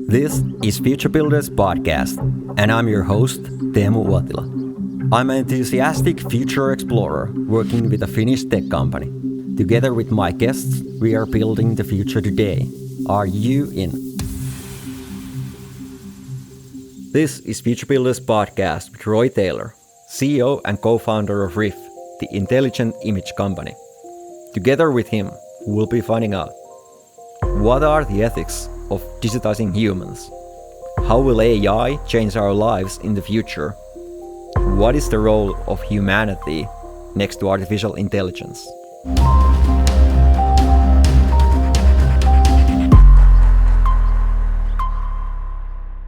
This is Futurebuilders podcast, and I'm your host, Teemu Uotila. I'm an enthusiastic future explorer working with a Finnish tech company. Together with my guests, we are building the future today. Are you in? This is Futurebuilders podcast with Roy Taylor, CEO and co-founder of Reef, the intelligent image company. Together with him, we'll be finding out what are the ethics of digitizing humans? How will AI change our lives in the future? What is the role of humanity next to artificial intelligence?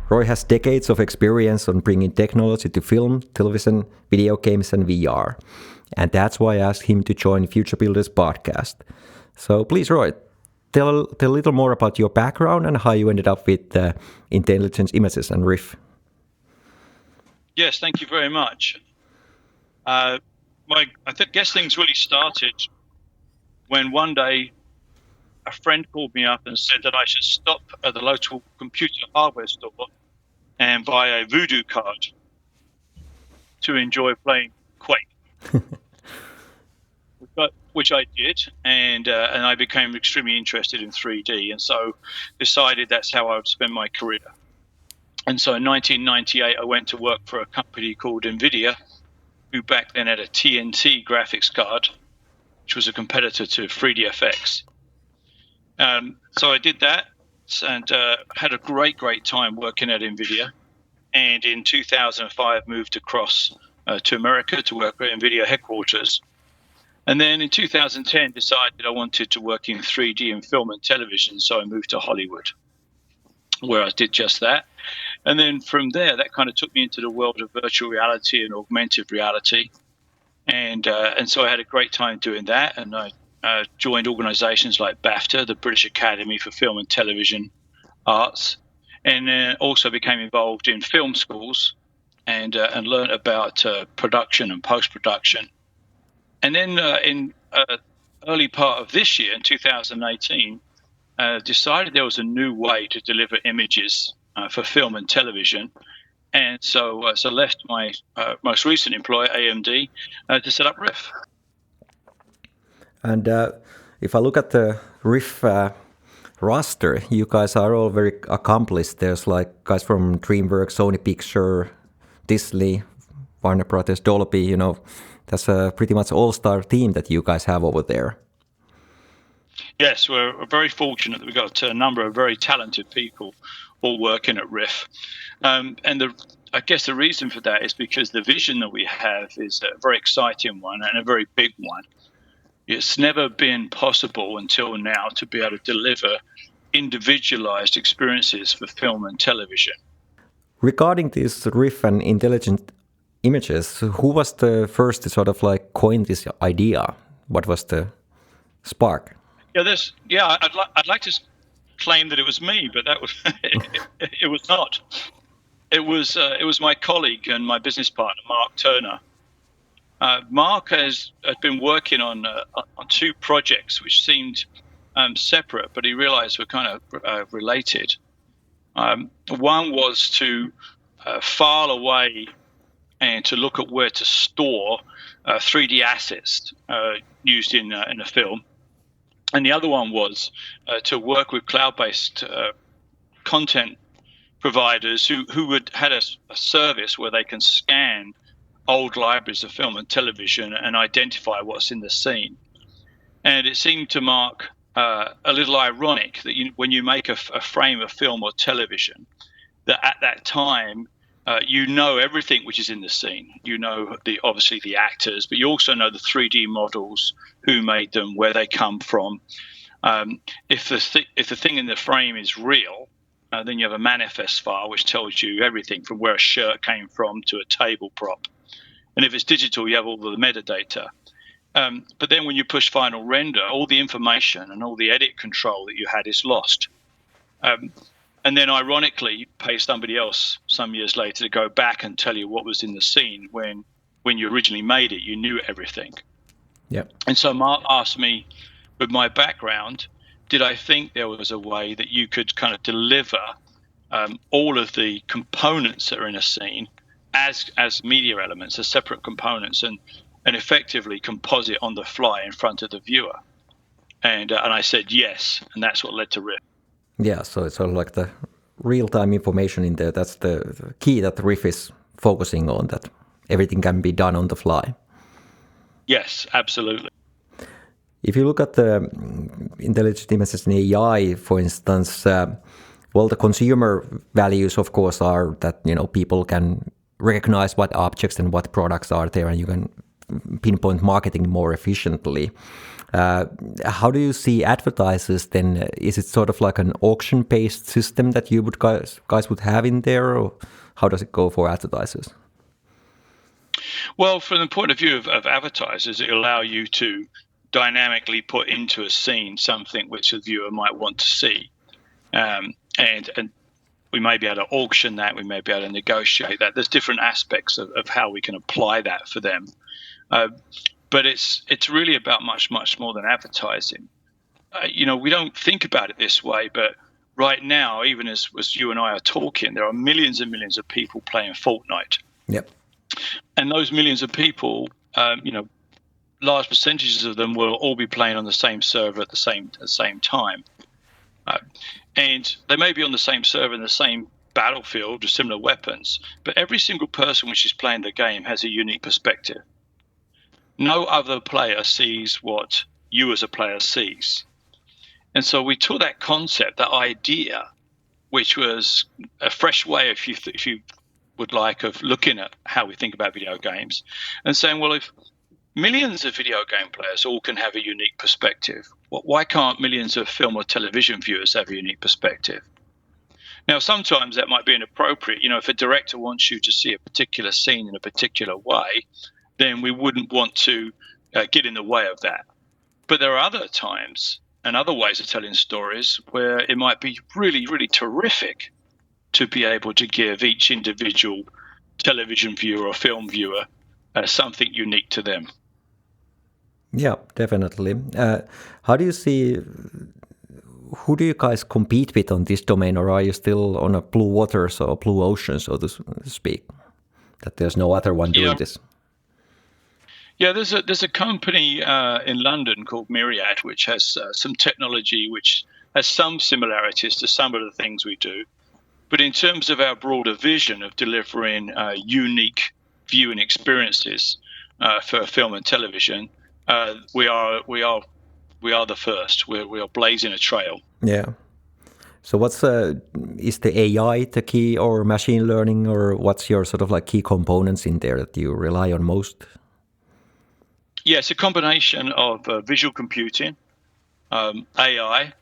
Roy has decades of experience on bringing technology to film, television, video games, and VR. And that's why I asked him to join Futurebuilders podcast. So please, Roy, tell a little more about your background and how you ended up with intelligence images and Ryff. Yes, thank you very much. I guess things really started when one day a friend called me up and said that I should stop at the local computer hardware store and buy a Voodoo card to enjoy playing Quake. Which I did, and I became extremely interested in 3D, and so decided that's how I would spend my career. And so in 1998, I went to work for a company called NVIDIA, who back then had a TNT graphics card, which was a competitor to 3DFX. So I did that and had a great time working at NVIDIA. And in 2005, moved across to America to work at NVIDIA headquarters. And then in 2010, decided I wanted to work in 3D in film and television, so I moved to Hollywood, where I did just that. And then from there, that kind of took me into the world of virtual reality and augmented reality. And so I had a great time doing that, and I joined organizations like BAFTA, the British Academy for Film and Television Arts, and also became involved in film schools and learned about production and post-production. And then in early part of this year, in 2018, decided there was a new way to deliver images for film and television. And so left my most recent employer, AMD, to set up Ryff. And if I look at the Ryff roster, you guys are all very accomplished. There's like guys from DreamWorks, Sony Pictures, Disney, Warner Brothers, Dolby, That's a pretty much all-star team that you guys have over there. Yes, we're very fortunate that we've got a number of very talented people all working at Ryff. I guess the reason for that is because the vision that we have is a very exciting one and a very big one. It's never been possible until now to be able to deliver individualized experiences for film and television. Regarding this Ryff and intelligent images, who was the first to sort of like coin this idea? What was the spark? I'd like to claim that it was me, but that was it was not. It was my colleague and my business partner, Mark Turner. Mark had been working on two projects which seemed separate, but he realized were kind of related. One was to file away and to look at where to store 3D assets used in a film. And the other one was to work with cloud-based content providers who had a service where they can scan old libraries of film and television and identify what's in the scene. And it seemed to Mark a little ironic that when you make a frame of film or television, that at that time, you know everything which is in the scene. You know obviously the actors, but you also know the 3D models, who made them, where they come from. If the thing in the frame is real, then you have a manifest file which tells you everything from where a shirt came from to a table prop. And if it's digital, you have all the metadata. But then when you push final render, all the information and all the edit control that you had is lost. And then ironically, you pay somebody else some years later to go back and tell you what was in the scene when you originally made it, you knew everything. Yep. And so Mark asked me, with my background, did I think there was a way that you could kind of deliver all of the components that are in a scene as media elements, as separate components, and effectively composite on the fly in front of the viewer? And I said yes, and that's what led to Ryff. Yeah, so it's sort of like the real-time information in there. That's the key that Ryff is focusing on, that everything can be done on the fly. Yes, absolutely. If you look at the intelligent images in AI, for instance, well, the consumer values, of course, are that, you know, people can recognize what objects and what products are there, and you can pinpoint marketing more efficiently. How do you see advertisers then? Is it sort of like an auction-based system that you would guys would have in there, or how does it go for advertisers? Well, from the point of view of advertisers, it allow you to dynamically put into a scene something which a viewer might want to see, and we may be able to auction that, we may be able to negotiate that. There's different aspects of how we can apply that for them. But it's really about much more than advertising. You know, we don't think about it this way, but right now, even as you and I are talking, there are millions and millions of people playing Fortnite. Yep. And those millions of people, you know, large percentages of them will all be playing on the same server at the same time. And they may be on the same server in the same battlefield with similar weapons, but every single person which is playing the game has a unique perspective. No other player sees what you as a player sees. And so we took that concept, that idea, which was a fresh way, if you would like, of looking at how we think about video games, and saying, well, if millions of video game players all can have a unique perspective, why can't millions of film or television viewers have a unique perspective? Now, sometimes that might be inappropriate. You know, if a director wants you to see a particular scene in a particular way, then we wouldn't want to get in the way of that. But there are other times and other ways of telling stories where it might be really, really terrific to be able to give each individual television viewer or film viewer something unique to them. Yeah, definitely. How do you see, who do you guys compete with on this domain, or are you still on a blue waters or blue ocean, so to speak, that there's no other one doing this? Yeah, there's a company in London called Myriad, which has some technology which has some similarities to some of the things we do. But in terms of our broader vision of delivering unique viewing experiences for film and television, we are the first. We are blazing a trail. Yeah. So what's is the AI the key, or machine learning, or what's your sort of like key components in there that you rely on most? Yeah, it's a combination of visual computing, AI,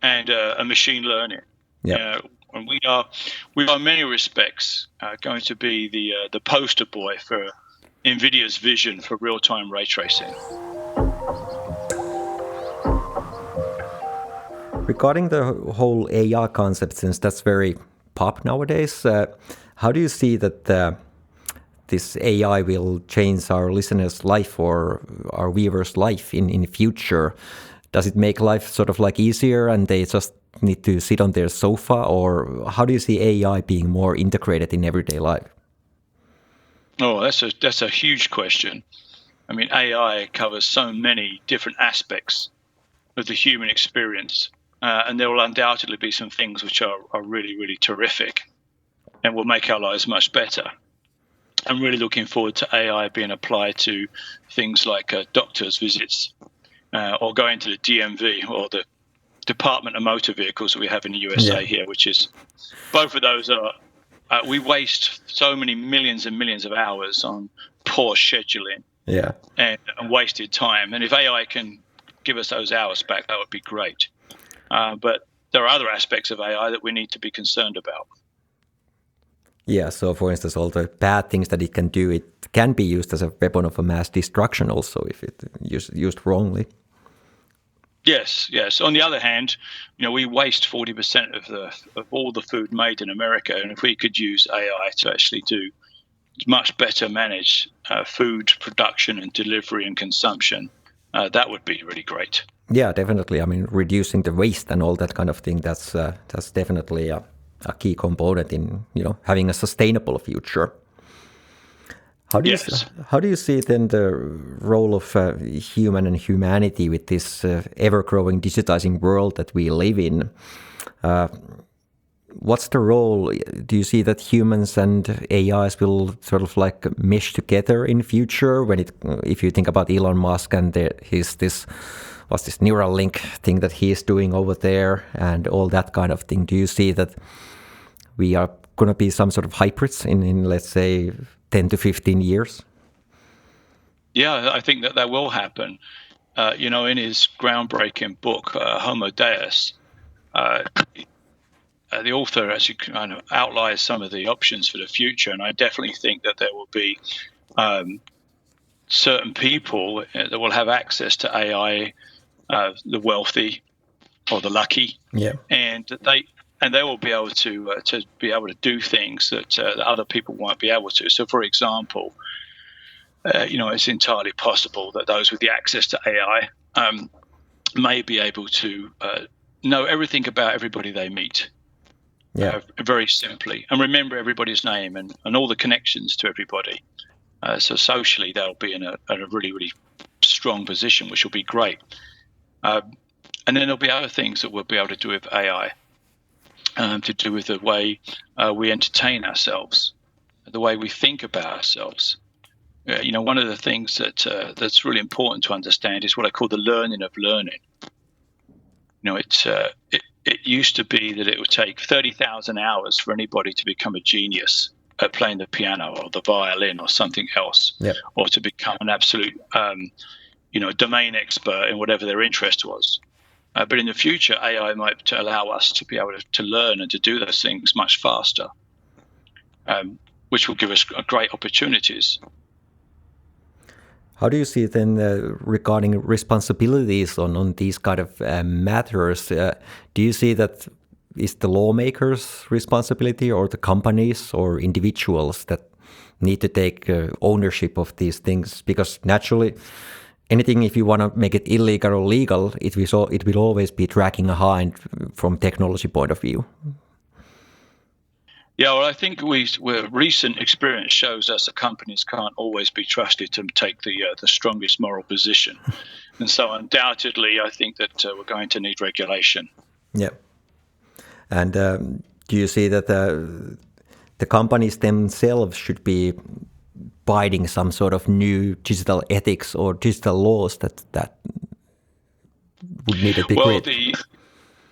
and machine learning. Yeah. And we are in many respects going to be the poster boy for NVIDIA's vision for real-time ray tracing. Regarding the whole AI concept, since that's very pop nowadays, how do you see that this AI will change our listeners' life or our viewers' life in the future? Does it make life sort of like easier and they just need to sit on their sofa, or how do you see AI being more integrated in everyday life? Oh, that's a huge question. I mean, AI covers so many different aspects of the human experience, and there will undoubtedly be some things which are really, really terrific and will make our lives much better. I'm really looking forward to AI being applied to things like doctors' visits or going to the DMV or the Department of Motor Vehicles that we have in the USA here, which is, both of those are, we waste so many millions and millions of hours on poor scheduling and wasted time. And if AI can give us those hours back, that would be great. But there are other aspects of AI that we need to be concerned about. Yeah, so for instance, all the bad things that it can do, it can be used as a weapon of mass destruction also if it used wrongly. Yes. On the other hand, we waste 40% of all the food made in America, and if we could use AI to actually do much better manage food production and delivery and consumption, that would be really great. Yeah, definitely. I mean, reducing the waste and all that kind of thing, that's definitely a key component in, having a sustainable future. How do you see then the role of human and humanity with this ever-growing digitizing world that we live in? What's the role? Do you see that humans and AIs will sort of like mesh together in future? If you think about Elon Musk and this neural link thing that he is doing over there and all that kind of thing, do you see that we are going to be some sort of hybrids in let's say 10 to 15 years? Yeah, I think that will happen. In his groundbreaking book, Homo Deus, the author actually kind of outlines some of the options for the future, and I definitely think that there will be certain people that will have access to AI, the wealthy or the lucky, and they will be able to do things that other people won't be able to. So, for example, it's entirely possible that those with the access to AI may be able to know everything about everybody they meet. Very simply, and remember everybody's name and all the connections to everybody. So socially, they'll be in a really, really strong position, which will be great. And then there'll be other things that we'll be able to do with AI, to do with the way we entertain ourselves, the way we think about ourselves. One of the things that's really important to understand is what I call the learning of learning. It used to be that it would take 30,000 hours for anybody to become a genius at playing the piano or the violin or something else, or to become an absolute, domain expert in whatever their interest was. But in the future, AI might allow us to be able to learn and to do those things much faster, which will give us great opportunities. How do you see then regarding responsibilities on these kind of matters? Do you see that is the lawmakers' responsibility or the companies or individuals that need to take ownership of these things? Because naturally, anything, if you want to make it illegal or legal, it will always be dragging behind from technology point of view. Yeah, well, I think recent experience shows us that companies can't always be trusted to take the strongest moral position, and so undoubtedly, I think that we're going to need regulation. Yeah, and do you see that the companies themselves should be abiding some sort of new digital ethics or digital laws that would need to be created?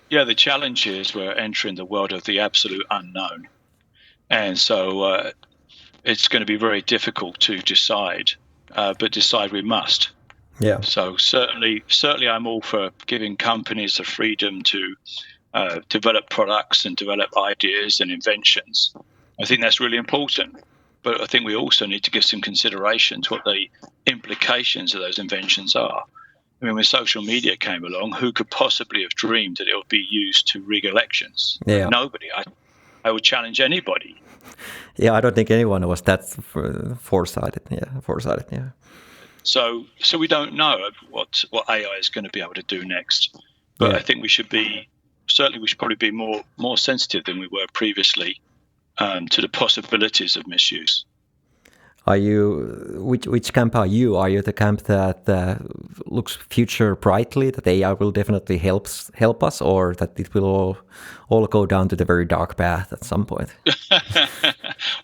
The challenge is we're entering the world of the absolute unknown. And so it's going to be very difficult to decide, but decide we must. Yeah. So certainly I'm all for giving companies the freedom to develop products and develop ideas and inventions. I think that's really important. But I think we also need to give some consideration to what the implications of those inventions are. I mean, when social media came along, who could possibly have dreamed that it would be used to rig elections? Yeah. Nobody. I would challenge anybody. Yeah, I don't think anyone was that foresighted. Yeah. So we don't know what AI is going to be able to do next. But I think we should probably be more sensitive than we were previously to the possibilities of misuse. Are you which camp are you? Are you the camp that looks future brightly, that AI will definitely help us, or that it will all go down to the very dark path at some point?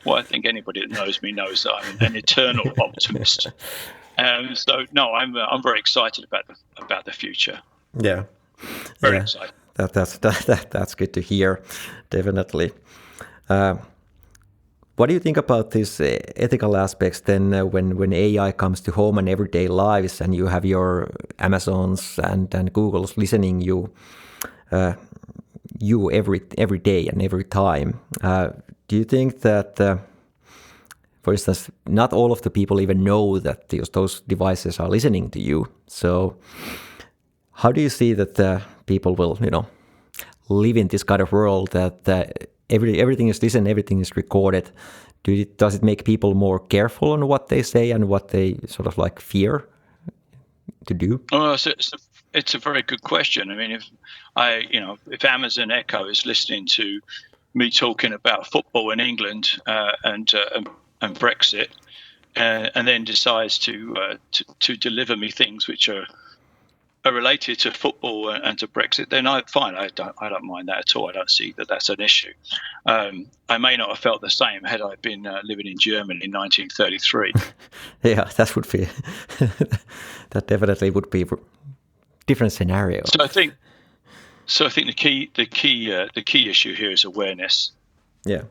Well, I think anybody that knows me knows that I'm an eternal optimist. So no, I'm very excited about the future. Yeah, very excited. That's good to hear, definitely. What do you think about these ethical aspects then when AI comes to home and everyday lives and you have your Amazons and Googles listening you every day and every time? Do you think that, for instance, not all of the people even know that those devices are listening to you? So how do you see that people will, live in this kind of world that everything is listened, everything is recorded? Does it make people more careful on what they say and what they sort of like fear to do? Oh, it's a very good question. I mean, if Amazon Echo is listening to me talking about football in England and Brexit, and then decides to deliver me things which are related to football and to Brexit, then fine. I don't mind that at all. I don't see that that's an issue. I may not have felt the same had I been living in Germany in 1933. Yeah, that would be that definitely would be a different scenario. So I think the key issue here is awareness. Yeah.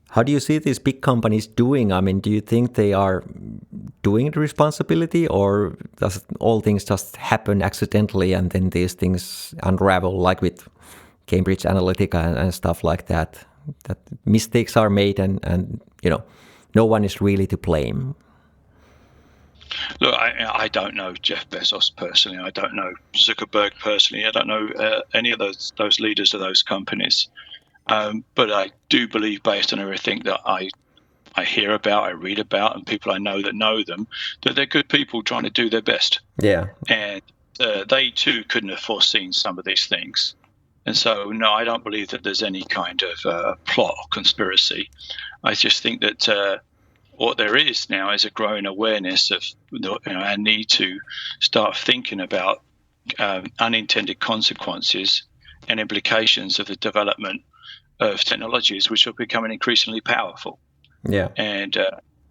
How do you see these big companies doing? I mean, do you think they are doing the responsibility, or does all things just happen accidentally and then these things unravel, like with Cambridge Analytica and stuff like that? That mistakes are made and no one is really to blame. Look, I don't know Jeff Bezos personally. I don't know Zuckerberg personally. I don't know any of those leaders of those companies. But I do believe, based on everything that I hear about, I read about, and people I know them, that they're good people trying to do their best. Yeah. And they too couldn't have foreseen some of these things. And so, no, I don't believe that there's any kind of plot or conspiracy. I just think that what there is now is a growing awareness of our need to start thinking about unintended consequences and implications of the development of technologies which are becoming increasingly powerful. Yeah. And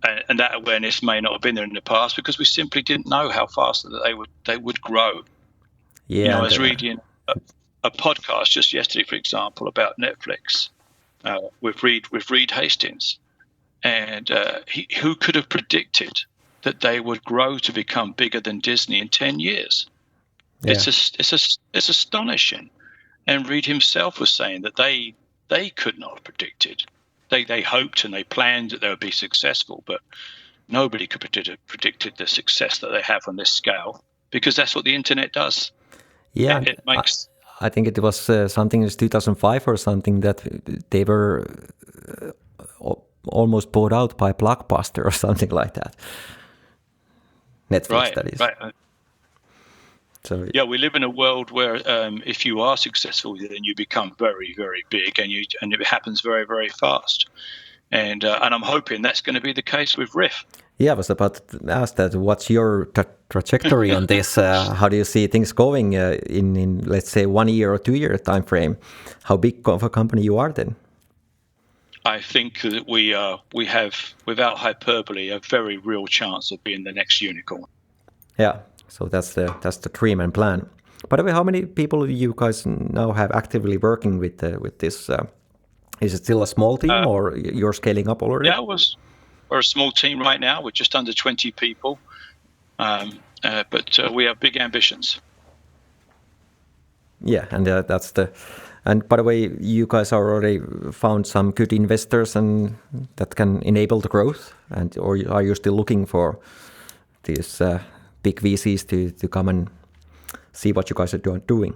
that awareness may not have been there in the past because we simply didn't know how fast that they would grow. Yeah. I was reading a podcast just yesterday, for example, about Netflix with Reed Hastings, and who could have predicted that they would grow to become bigger than Disney in 10 years? Yeah. It's astonishing. And Reed himself was saying that they could not have predicted. They hoped and they planned that they would be successful, but nobody could predicted the success that they have on this scale, because that's what the internet does. Yeah, it makes. I think it was something in 2005 or something that they were almost bought out by Blockbuster or something like that. Netflix, right, that is. Right. So yeah, we live in a world where if you are successful, then you become very, very big, and it happens very, very fast. And I'm hoping that's going to be the case with Ryff. Yeah, I was about to ask that. What's your trajectory on this? How do you see things going in let's say 1 year or 2 year time frame? How big of a company you are then? I think that we have, without hyperbole, a very real chance of being the next unicorn. Yeah. So that's the dream and plan. By the way, how many people do you guys now have actively working with this? Is it still a small team, or you're scaling up already? Yeah, we're a small team right now. We're just under 20 people, but we have big ambitions. Yeah, and that's the. And by the way, you guys are already found some good investors and that can enable the growth, or are you still looking for these big VCs to come and see what you guys are doing?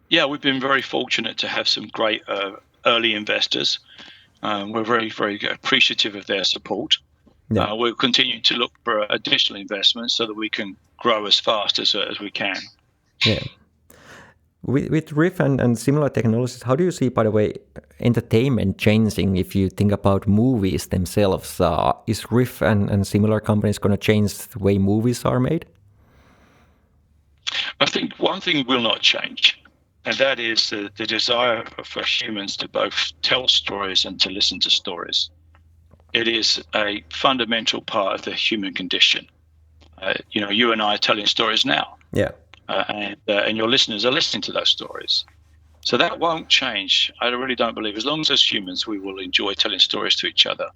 Yeah, we've been very fortunate to have some great early investors. We're very, very appreciative of their support. Yeah. We'll continue to look for additional investments so that we can grow as fast as we can. Yeah. With Ryff and similar technologies, how do you see, by the way, entertainment changing if you think about movies themselves? Is Ryff and similar companies going to change the way movies are made? I think one thing will not change, and that is the desire for humans to both tell stories and to listen to stories. It is a fundamental part of the human condition. You and I are telling stories now. Yeah. And your listeners are listening to those stories. So that won't change. I really don't believe. As long as humans, we will enjoy telling stories to each other.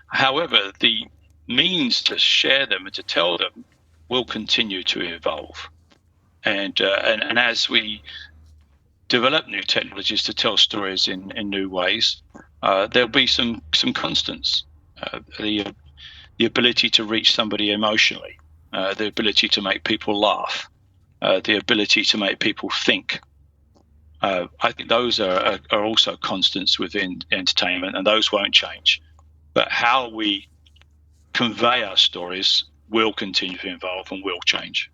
However, the means to share them and to tell them will continue to evolve. And as we develop new technologies to tell stories in new ways, there'll be some constants. The ability to reach somebody emotionally, the ability to make people laugh, the ability to make people think. I think those are also constants within entertainment, and those won't change. But how we convey our stories will continue to evolve and will change.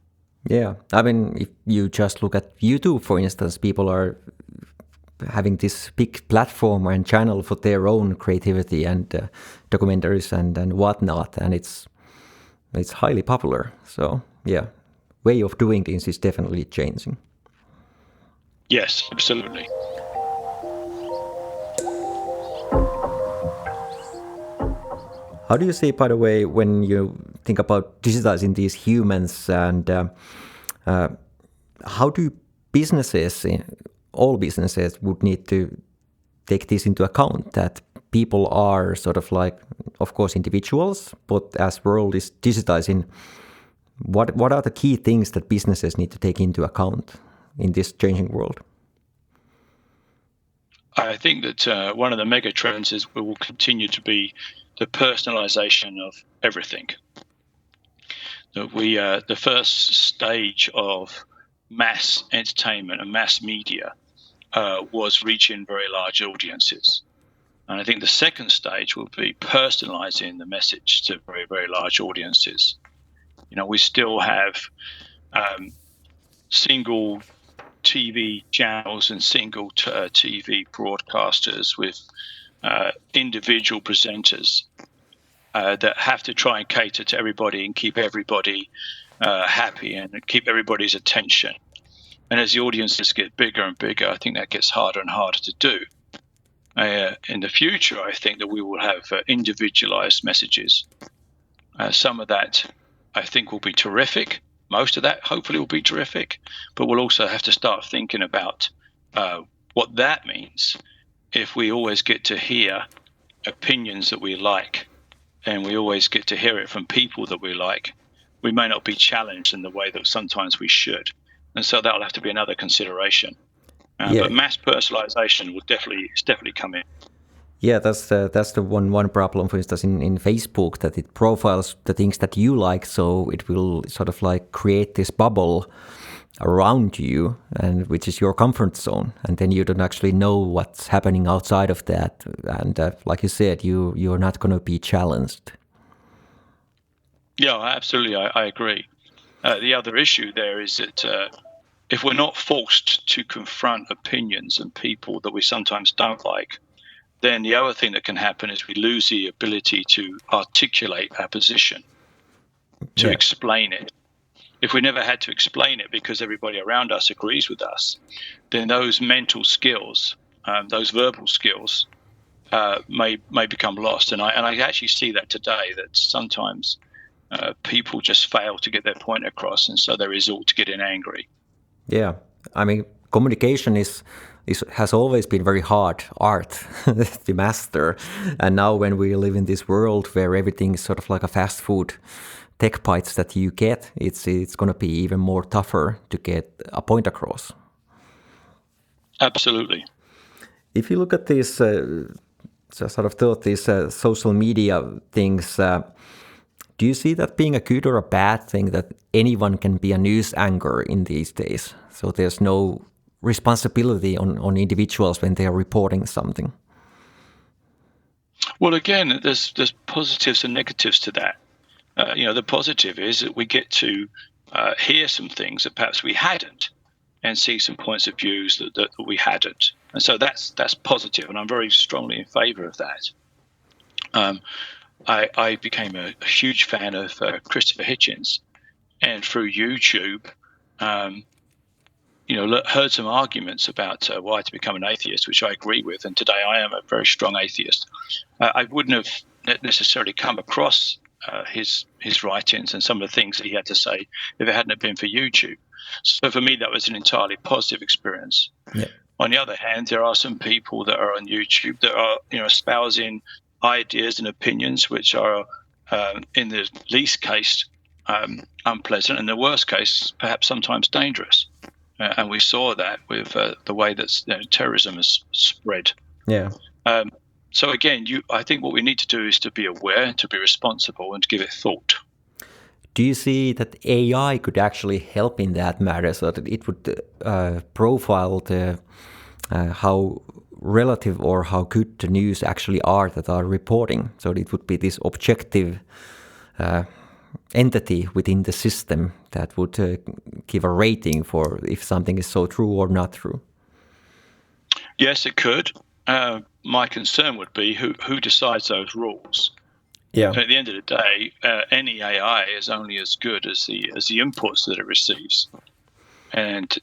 Yeah, I mean, if you just look at YouTube, for instance, people are having this big platform and channel for their own creativity and documentaries and whatnot, and it's highly popular. So yeah, way of doing things is definitely changing. Yes, absolutely. How do you see, by the way, when you think about digitizing these humans, and how do businesses, all businesses, would need to take this into account, that people are sort of like, of course, individuals, but as world is digitizing, what are the key things that businesses need to take into account in this changing world? I think that one of the mega trends is we will continue to be the personalization of everything. That the first stage of mass entertainment and mass media was reaching very large audiences. And I think the second stage will be personalizing the message to very, very large audiences. We still have single TV channels and single TV broadcasters with individual presenters that have to try and cater to everybody and keep everybody happy and keep everybody's attention. And as the audiences get bigger and bigger, I think that gets harder and harder to do. In the future, I think that we will have individualized messages. Some of that, I think, will be terrific. Most of that, hopefully, will be terrific. But we'll also have to start thinking about what that means if we always get to hear opinions that we like, and we always get to hear it from people that we like. We may not be challenged in the way that sometimes we should. And so that'll have to be another consideration. But mass personalization will definitely come in. Yeah, that's the one problem, for instance, in Facebook, that it profiles the things that you like, so it will sort of like create this bubble around you, and which is your comfort zone, and then you don't actually know what's happening outside of that, and like you said, you're not going to be challenged. Yeah, absolutely, I agree. The other issue there is that if we're not forced to confront opinions and people that we sometimes don't like, then the other thing that can happen is we lose the ability to articulate our position, to explain it. If we never had to explain it because everybody around us agrees with us, then those mental skills, those verbal skills, may become lost. And I actually see that today, that sometimes people just fail to get their point across, and so they resort to getting angry. Yeah, I mean, communication has always been very hard art to master, and now when we live in this world where everything is sort of like a fast food tech bites that you get, it's going to be even more tougher to get a point across. Absolutely. If you look at these social media things, do you see that being a good or a bad thing, that anyone can be a news anchor in these days? So there's no responsibility on individuals when they are reporting something. Well, again, there's positives and negatives to that. The positive is that we get to hear some things that perhaps we hadn't, and see some points of views that we hadn't. And so that's positive, and I'm very strongly in favor of that. I became a huge fan of Christopher Hitchens, and through YouTube, heard some arguments about why to become an atheist, which I agree with. And today I am a very strong atheist. I wouldn't have necessarily come across his writings and some of the things that he had to say if it hadn't have been for YouTube. So for me, that was an entirely positive experience. Yeah. On the other hand, there are some people that are on YouTube that are, espousing ideas and opinions which are, in the least case, unpleasant, and in the worst case, perhaps sometimes dangerous. And we saw that with the way that terrorism has spread. Yeah. So again, I think what we need to do is to be aware, to be responsible, and to give it thought. Do you see that AI could actually help in that matter, so that it would profile how relative or how good the news actually are that are reporting? So it would be this objective entity within the system that would give a rating for if something is so true or not true. Yes, it could. My concern would be who decides those rules. Yeah. At the end of the day, any AI is only as good as the inputs that it receives, and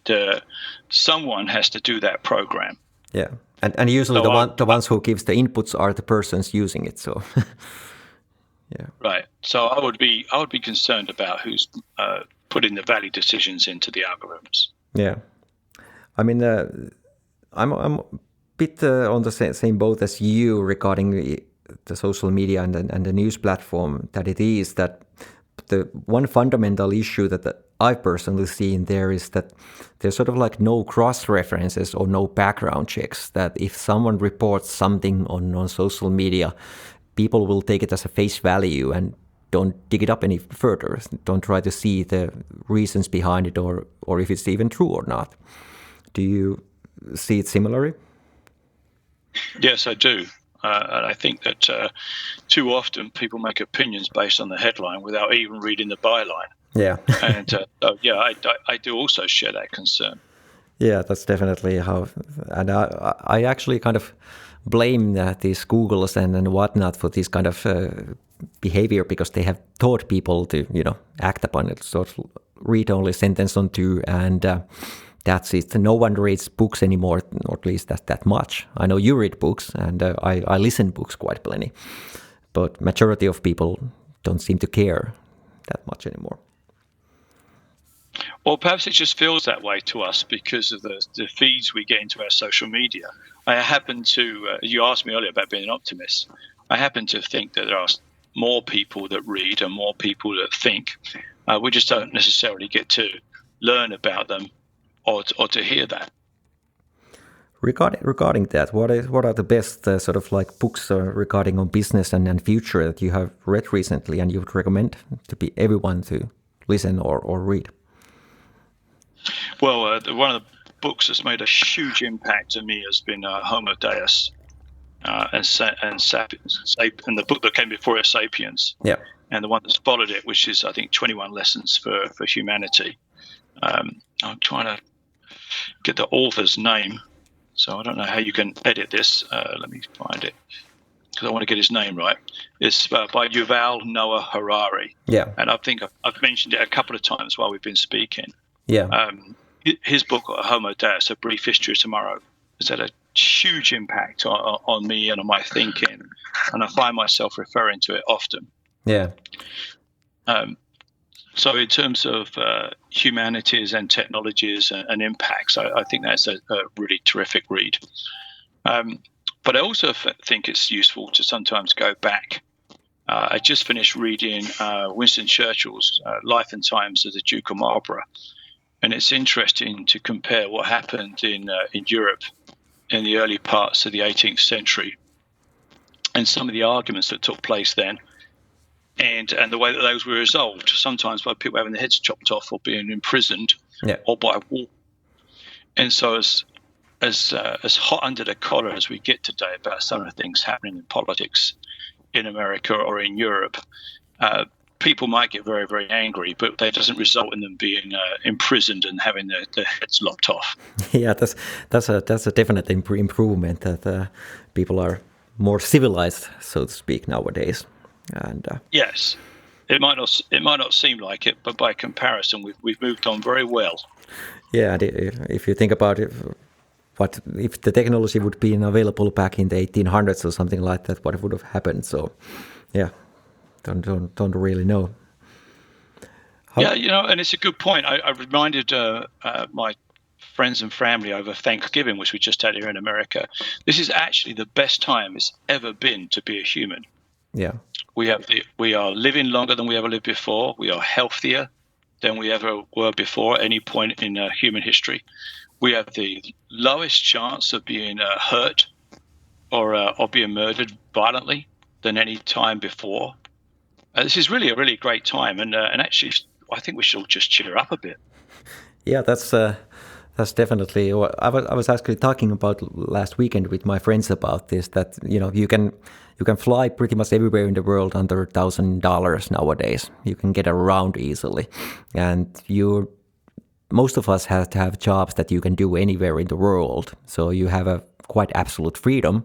someone has to do that program. Yeah, and usually the ones who gives the inputs are the persons using it. So, yeah. Right. So I would be concerned about who's putting the value decisions into the algorithms. Yeah, I mean, I'm a bit on the same boat as you regarding the social media and the news platform that it is. That the one fundamental issue that I've personally seen there is that there's sort of like no cross-references or no background checks, that if someone reports something on social media, people will take it as a face value and don't dig it up any further, don't try to see the reasons behind it or if it's even true or not. Do you see it similarly? Yes, I do. And I think that too often people make opinions based on the headline without even reading the byline. Yeah. And I do also share that concern. Yeah, that's definitely how. And I actually kind of blame these Googles and whatnot for this kind of behavior, because they have taught people to, act upon it. So read only sentence on two, and that's it. No one reads books anymore, or at least that much. I know you read books, and I listen books quite plenty, but majority of people don't seem to care that much anymore. Or perhaps it just feels that way to us because of the feeds we get into our social media. I happen to, you asked me earlier about being an optimist. I happen to think that there are more people that read and more people that think. We just don't necessarily get to learn about them or to hear that. Regarding that, what are the best sort of like books regarding on business and future that you have read recently and you would recommend to be everyone to listen or read? Well, one of the books that's made a huge impact on me has been Homo Deus and Sapiens, and the book that came before it, Sapiens. Yeah. And the one that's followed it, which is, I think, 21 Lessons for Humanity. I'm trying to get the author's name, so I don't know how you can edit this. Let me find it, because I want to get his name right. It's by Yuval Noah Harari. Yeah. And I think I've mentioned it a couple of times while we've been speaking. Yeah. His book, Homo Deus, A Brief History of Tomorrow, has had a huge impact on me and on my thinking, and I find myself referring to it often. Yeah. So in terms of humanities and technologies and impacts, I think that's a really terrific read. But I also think it's useful to sometimes go back. I just finished reading Winston Churchill's Life and Times of the Duke of Marlborough. And it's interesting to compare what happened in Europe in the early parts of the 18th century and some of the arguments that took place then, and the way that those were resolved, sometimes by people having their heads chopped off or being imprisoned, or by war. And so as hot under the collar as we get today about some of the things happening in politics in America or in Europe, people might get very, very angry, but that doesn't result in them being imprisoned and having their heads lopped off. Yeah, that's a definite improvement, that people are more civilized, so to speak, nowadays. And yes, it might not seem like it, but by comparison, we've moved on very well. Yeah, if you think about it, what if the technology would be available back in the 1800s or something like that? What would have happened? So, yeah. Don't really know. And it's a good point. I reminded my friends and family over Thanksgiving, which we just had here in America. This is actually the best time it's ever been to be a human. Yeah, we are living longer than we ever lived before. We are healthier than we ever were before at any point in human history. We have the lowest chance of being hurt or being murdered violently than any time before. This is really a really great time, and actually, I think we should all just cheer up a bit. Yeah, That's definitely. I was actually talking about last weekend with my friends about this. That you can fly pretty much everywhere in the world under $1,000 nowadays. You can get around easily, and most of us have to have jobs that you can do anywhere in the world. So you have a quite absolute freedom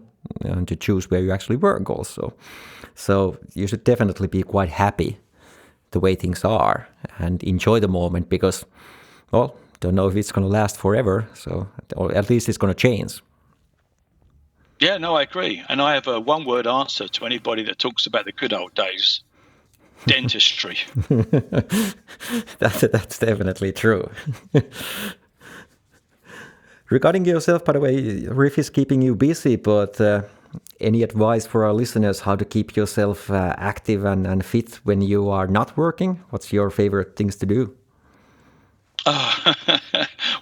to choose where you actually work also. So you should definitely be quite happy the way things are and enjoy the moment because, well, don't know if it's going to last forever. So, or at least it's going to change. Yeah, no, I agree. And I have a one-word answer to anybody that talks about the good old days. Dentistry. That's definitely true. Regarding yourself, by the way, Reef is keeping you busy, but any advice for our listeners how to keep yourself active and fit when you are not working? What's your favorite things to do?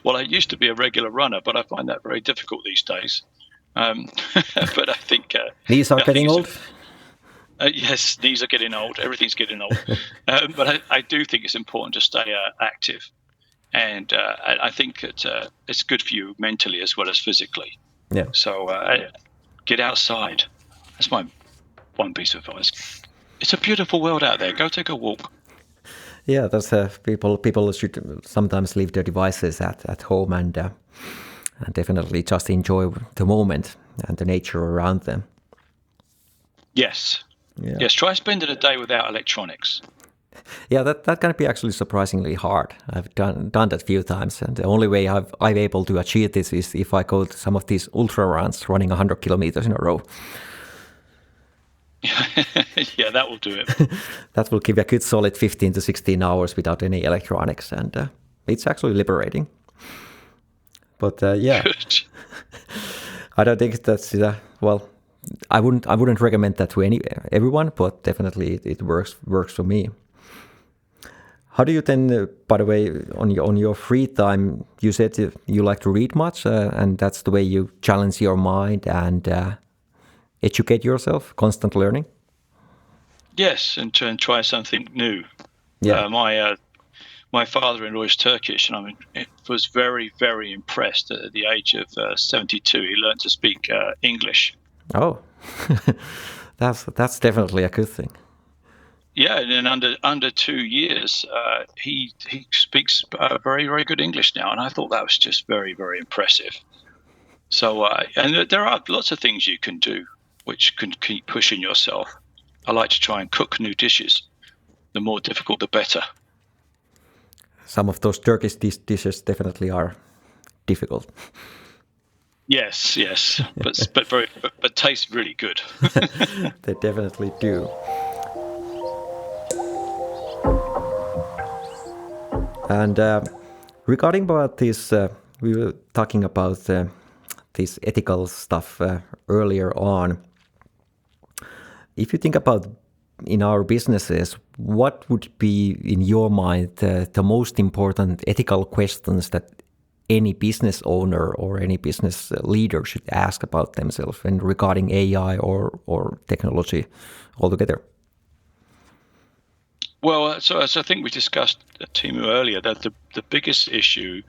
Well, I used to be a regular runner, but I find that very difficult these days. But I think knees are getting old. Yes, knees are getting old. Everything's getting old. But I do think it's important to stay active, and I think it's good for you mentally as well as physically. Yeah. So get outside. That's my one piece of advice. It's a beautiful world out there. Go take a walk. Yeah, that's people should sometimes leave their devices at home and definitely just enjoy the moment and the nature around them. Yes. Yeah. Yes, try spending a day without electronics. Yeah, that can be actually surprisingly hard. I've done that a few times, and the only way I'm able to achieve this is if I go to some of these ultra runs, running 100 kilometers in a row. Yeah, that will do it. That will give you a good solid 15 to 16 hours without any electronics, and it's actually liberating. But yeah, good. I don't think that's well. I wouldn't recommend that to everyone, but definitely it works for me. How do you then, by the way, on your free time, you said you like to read much, and that's the way you challenge your mind and educate yourself, constant learning? Yes, and try something new. Yeah. My father-in-law is Turkish, and I was very, very impressed that at the age of 72. He learned to speak English. Oh, that's definitely a good thing. Yeah, and in under 2 years, he speaks very, very good English now, and I thought that was just very, very impressive. So, and there are lots of things you can do which can keep pushing yourself. I like to try and cook new dishes. The more difficult, the better. Some of those Turkish dishes definitely are difficult. Yes, but taste really good. They definitely do. And regarding about this, we were talking about this ethical stuff earlier on. If you think about in our businesses, what would be in your mind the most important ethical questions that any business owner or any business leader should ask about themselves when regarding AI or technology altogether? Well, so as I think we discussed, Timu, earlier, that the biggest issue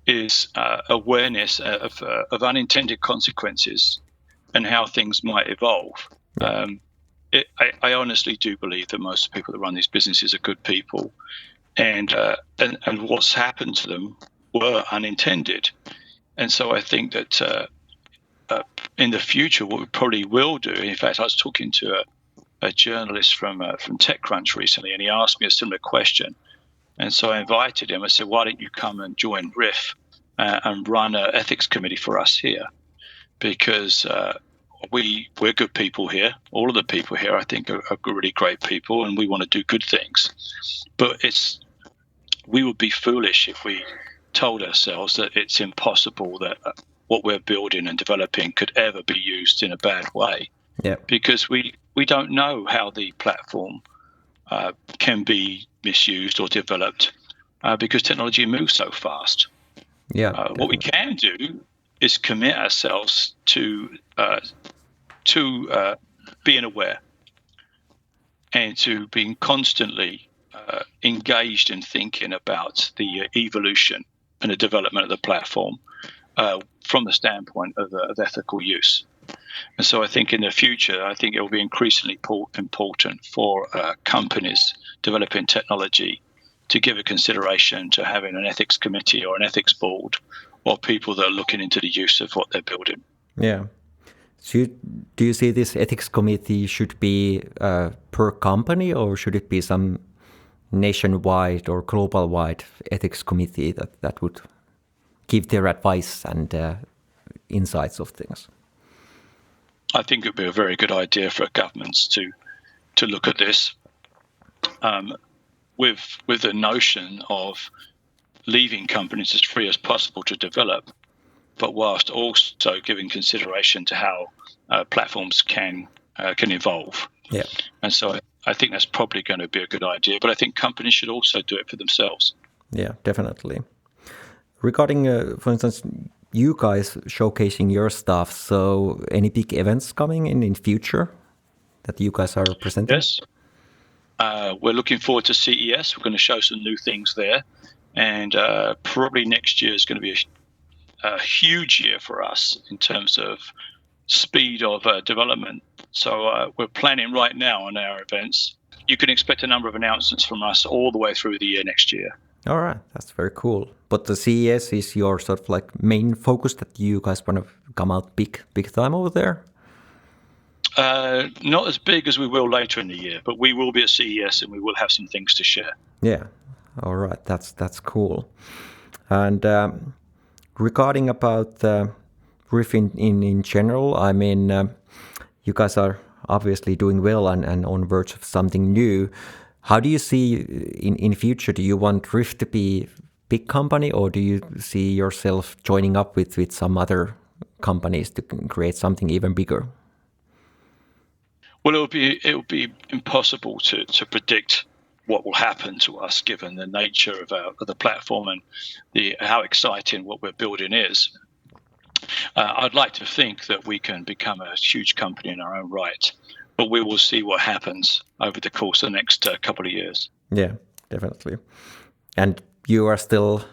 is awareness of unintended consequences and how things might evolve. Yeah. I honestly do believe that most people that run these businesses are good people, and what's happened to them were unintended. And so I think that in the future, what we probably will do, in fact, I was talking to a journalist from TechCrunch recently, and he asked me a similar question. And so I invited him. I said, why don't you come and join Ryff and run an ethics committee for us here? Because we're good people here. All of the people here, I think, are really great people, and we want to do good things. But we would be foolish if we told ourselves that it's impossible that what we're building and developing could ever be used in a bad way. Yeah. Because we don't know how the platform can be misused or developed because technology moves so fast. Yeah. What we can do is commit ourselves to being aware and to being constantly engaged in thinking about the evolution and the development of the platform from the standpoint of ethical use. And so I think in the future, I think it will be increasingly important for companies developing technology to give a consideration to having an ethics committee or an ethics board or people that are looking into the use of what they're building. Yeah. So do you see this ethics committee should be per company, or should it be some nationwide or global-wide ethics committee that would give their advice and insights of things? I think it would be a very good idea for governments to look at this with the notion of leaving companies as free as possible to develop, but whilst also giving consideration to how platforms can evolve. Yeah. And so I think that's probably going to be a good idea, but I think companies should also do it for themselves. Yeah, definitely. Regarding, for instance, you guys showcasing your stuff, so any big events coming in future that you guys are presenting? Yes. We're looking forward to CES. We're going to show some new things there. And probably next year is going to be a huge year for us in terms of speed of development. So we're planning right now on our events. You can expect a number of announcements from us all the way through the year next year. All right, that's very cool. But the CES is your sort of like main focus, that you guys want to come out big time over there? Not as big as we will later in the year, but we will be at CES and we will have some things to share. Yeah, all right, that's cool. And regarding about Reef in general, I mean, you guys are obviously doing well and on verge of something new. How do you see in future? Do you want Reef to be big company, or do you see yourself joining up with some other companies to create something even bigger? Well, it will be impossible to predict what will happen to us given the nature of the platform and how exciting what we're building is. I'd like to think that we can become a huge company in our own right, but we will see what happens over the course of the next couple of years. Yeah, definitely. And you are still,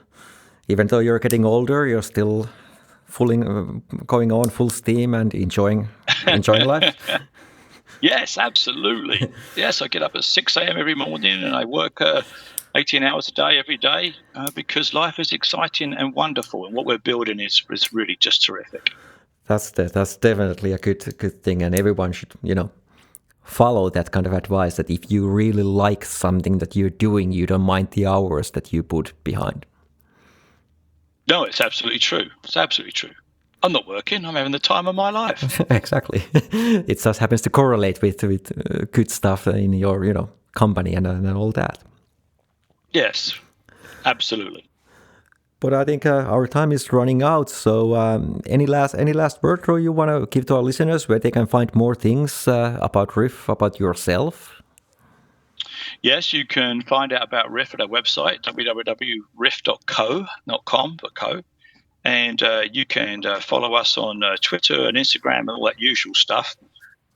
even though you're getting older, you're still going on full steam and enjoying life? Yes, absolutely. Yes, I get up at 6 a.m. every morning and I work 18 hours a day every day because life is exciting and wonderful, and what we're building is really just terrific. That's definitely a good thing, and everyone should, follow that kind of advice, that if you really like something that you're doing, you don't mind the hours that you put behind. No, it's absolutely true. It's absolutely true. I'm not working. I'm having the time of my life. Exactly. It just happens to correlate with good stuff in your, company and all that. Yes, absolutely. But I think our time is running out. So any last word you want to give to our listeners where they can find more things about Reef, about yourself? Yes, you can find out about Reef at our website, www.riff.co, not com, but co. And you can follow us on Twitter and Instagram and all that usual stuff.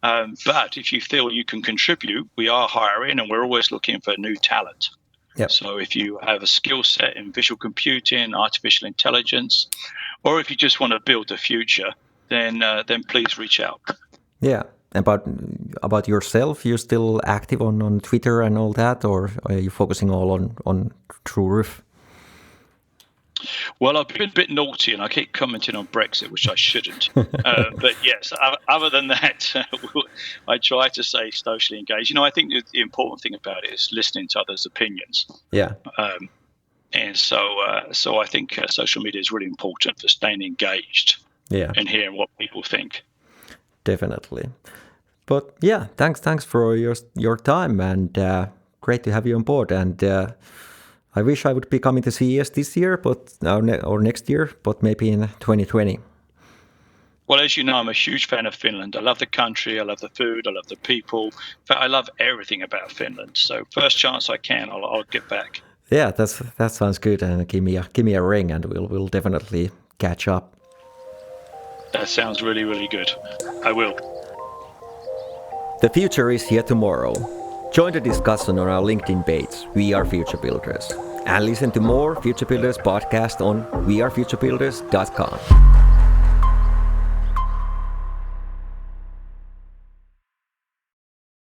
But if you feel you can contribute, we are hiring and we're always looking for new talent. Yep. So if you have a skill set in visual computing, artificial intelligence, or if you just want to build the future, then please reach out. Yeah. About yourself, you're still active on Twitter and all that, or are you focusing all on True Reef? Well, I've been a bit naughty and I keep commenting on Brexit, which I shouldn't. But yes, other than that, I try to stay socially engaged. I think the important thing about it is listening to others' opinions. Yeah. And so I think social media is really important for staying engaged. Yeah. And hearing what people think. Definitely. But yeah, thanks for your time, and great to have you on board. And I wish I would be coming to CES this year, or next year, but maybe in 2020. Well, as you know, I'm a huge fan of Finland. I love the country, I love the food, I love the people. In fact, I love everything about Finland. So first chance I can, I'll get back. Yeah, that sounds good. And give me a ring, and we'll definitely catch up. That sounds really, really good. I will. The future is here tomorrow. Join the discussion on our LinkedIn page, We Are Future Builders. And listen to more Future Builders podcast on wearefuturebuilders.com.